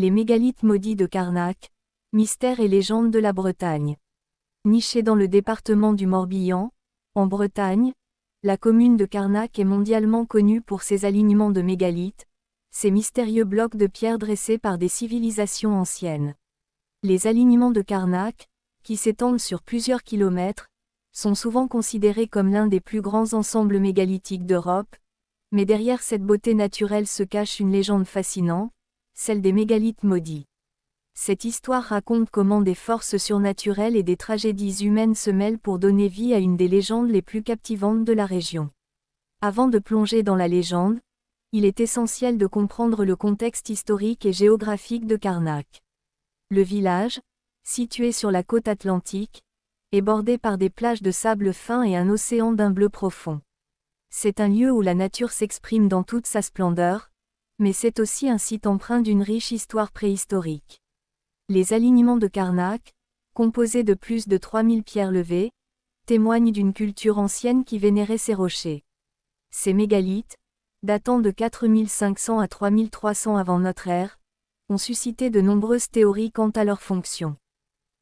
Les mégalithes maudits de Carnac, mystères et légendes de la Bretagne. Nichée dans le département du Morbihan, en Bretagne, la commune de Carnac est mondialement connue pour ses alignements de mégalithes, ces mystérieux blocs de pierre dressés par des civilisations anciennes. Les alignements de Carnac, qui s'étendent sur plusieurs kilomètres, sont souvent considérés comme l'un des plus grands ensembles mégalithiques d'Europe, mais derrière cette beauté naturelle se cache une légende fascinante, celle des mégalithes maudits. Cette histoire raconte comment des forces surnaturelles et des tragédies humaines se mêlent pour donner vie à une des légendes les plus captivantes de la région. Avant de plonger dans la légende, il est essentiel de comprendre le contexte historique et géographique de Carnac. Le village, situé sur la côte atlantique, est bordé par des plages de sable fin et un océan d'un bleu profond. C'est un lieu où la nature s'exprime dans toute sa splendeur, mais c'est aussi un site empreint d'une riche histoire préhistorique. Les alignements de Carnac, composés de plus de 3000 pierres levées, témoignent d'une culture ancienne qui vénérait ces rochers. Ces mégalithes, datant de 4500 à 3300 avant notre ère, ont suscité de nombreuses théories quant à leur fonction.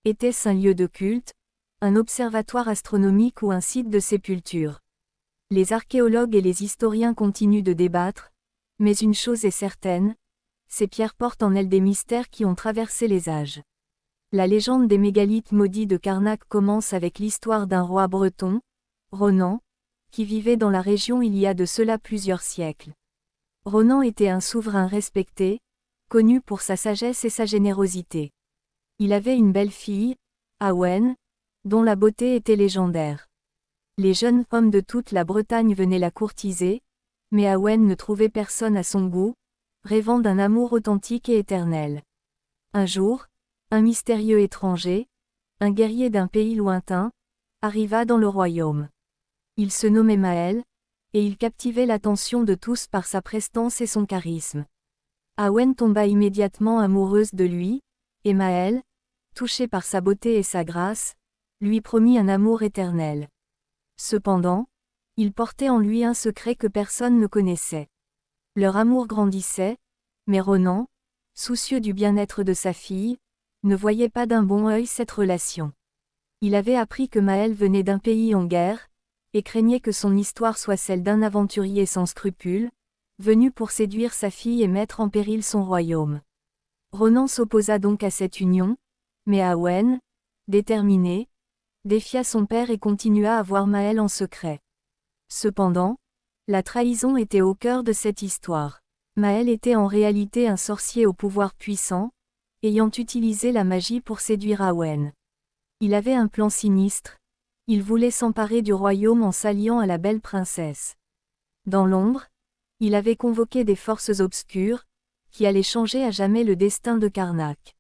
Était-ce un lieu de culte, un observatoire astronomique ou un site de sépulture? Les archéologues et les historiens continuent de débattre, mais une chose est certaine, ces pierres portent en elles des mystères qui ont traversé les âges. La légende des mégalithes maudits de Carnac commence avec l'histoire d'un roi breton, Ronan, qui vivait dans la région il y a de cela plusieurs siècles. Ronan était un souverain respecté, connu pour sa sagesse et sa générosité. Il avait une belle fille, Awen, dont la beauté était légendaire. Les jeunes hommes de toute la Bretagne venaient la courtiser, mais Awen ne trouvait personne à son goût, rêvant d'un amour authentique et éternel. Un jour, un mystérieux étranger, un guerrier d'un pays lointain, arriva dans le royaume. Il se nommait Maël, et il captivait l'attention de tous par sa prestance et son charisme. Awen tomba immédiatement amoureuse de lui, et Maël, touché par sa beauté et sa grâce, lui promit un amour éternel. Cependant, il portait en lui un secret que personne ne connaissait. Leur amour grandissait, mais Ronan, soucieux du bien-être de sa fille, ne voyait pas d'un bon œil cette relation. Il avait appris que Maël venait d'un pays en guerre, et craignait que son histoire soit celle d'un aventurier sans scrupules, venu pour séduire sa fille et mettre en péril son royaume. Ronan s'opposa donc à cette union, mais Awen, déterminé, défia son père et continua à voir Maël en secret. Cependant, la trahison était au cœur de cette histoire. Maël était en réalité un sorcier au pouvoir puissant, ayant utilisé la magie pour séduire Awen. Il avait un plan sinistre, il voulait s'emparer du royaume en s'alliant à la belle princesse. Dans l'ombre, il avait convoqué des forces obscures, qui allaient changer à jamais le destin de Carnac.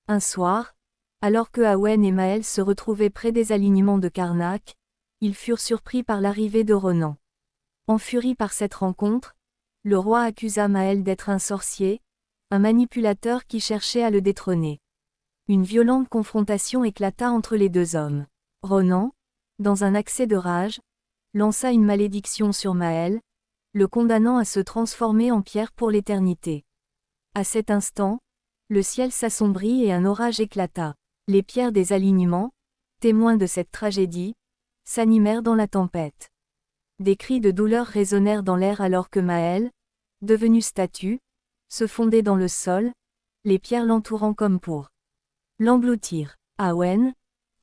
Un soir, alors que Awen et Maël se retrouvaient près des alignements de Carnac, ils furent surpris par l'arrivée de Ronan. Enfuri par cette rencontre, le roi accusa Maël d'être un sorcier, un manipulateur qui cherchait à le détrôner. Une violente confrontation éclata entre les deux hommes. Ronan, dans un accès de rage, lança une malédiction sur Maël, le condamnant à se transformer en pierre pour l'éternité. À cet instant, le ciel s'assombrit et un orage éclata. Les pierres des alignements, témoins de cette tragédie, s'animèrent dans la tempête. Des cris de douleur résonnèrent dans l'air alors que Maël, devenu statue, se fondait dans le sol, les pierres l'entourant comme pour l'engloutir. Awen,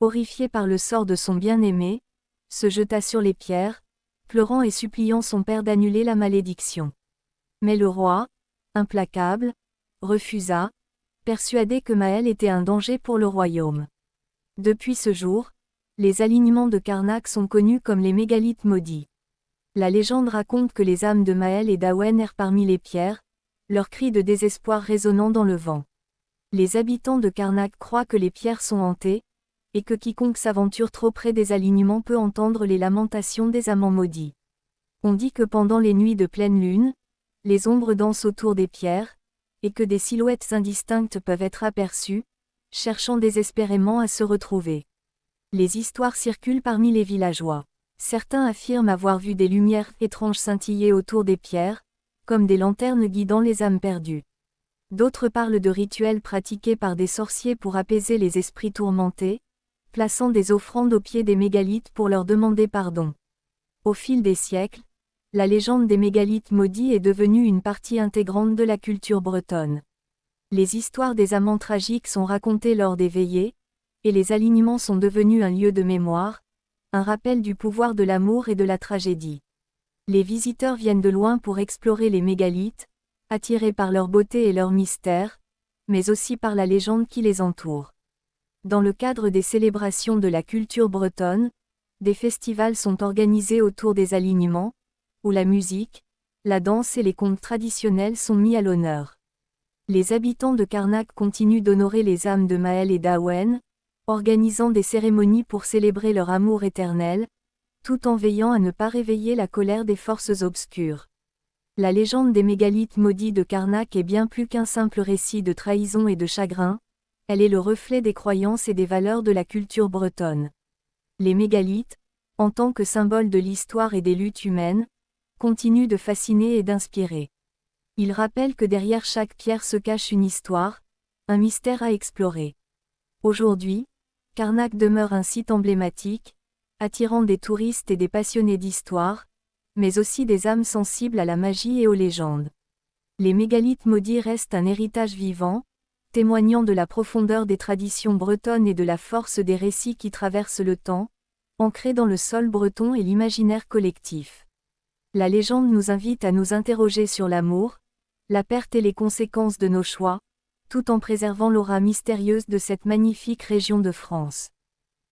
horrifié par le sort de son bien-aimé, se jeta sur les pierres, pleurant et suppliant son père d'annuler la malédiction. Mais le roi, implacable, refusa, persuadé que Maël était un danger pour le royaume. Depuis ce jour, les alignements de Carnac sont connus comme les mégalithes maudits. La légende raconte que les âmes de Maël et d'Awen errent parmi les pierres, leurs cris de désespoir résonnant dans le vent. Les habitants de Carnac croient que les pierres sont hantées, et que quiconque s'aventure trop près des alignements peut entendre les lamentations des amants maudits. On dit que pendant les nuits de pleine lune, les ombres dansent autour des pierres, et que des silhouettes indistinctes peuvent être aperçues, cherchant désespérément à se retrouver. Les histoires circulent parmi les villageois. Certains affirment avoir vu des lumières étranges scintiller autour des pierres, comme des lanternes guidant les âmes perdues. D'autres parlent de rituels pratiqués par des sorciers pour apaiser les esprits tourmentés, plaçant des offrandes au pied des mégalithes pour leur demander pardon. Au fil des siècles, la légende des mégalithes maudits est devenue une partie intégrante de la culture bretonne. Les histoires des amants tragiques sont racontées lors des veillées, et les alignements sont devenus un lieu de mémoire, un rappel du pouvoir de l'amour et de la tragédie. Les visiteurs viennent de loin pour explorer les mégalithes, attirés par leur beauté et leur mystère, mais aussi par la légende qui les entoure. Dans le cadre des célébrations de la culture bretonne, des festivals sont organisés autour des alignements, où la musique, la danse et les contes traditionnels sont mis à l'honneur. Les habitants de Carnac continuent d'honorer les âmes de Maël et d'Awen, organisant des cérémonies pour célébrer leur amour éternel, tout en veillant à ne pas réveiller la colère des forces obscures. La légende des mégalithes maudits de Carnac est bien plus qu'un simple récit de trahison et de chagrin, elle est le reflet des croyances et des valeurs de la culture bretonne. Les mégalithes, en tant que symbole de l'histoire et des luttes humaines, continuent de fasciner et d'inspirer. Ils rappellent que derrière chaque pierre se cache une histoire, un mystère à explorer. Aujourd'hui, Carnac demeure un site emblématique, attirant des touristes et des passionnés d'histoire, mais aussi des âmes sensibles à la magie et aux légendes. Les mégalithes maudits restent un héritage vivant, témoignant de la profondeur des traditions bretonnes et de la force des récits qui traversent le temps, ancrés dans le sol breton et l'imaginaire collectif. La légende nous invite à nous interroger sur l'amour, la perte et les conséquences de nos choix, tout en préservant l'aura mystérieuse de cette magnifique région de France.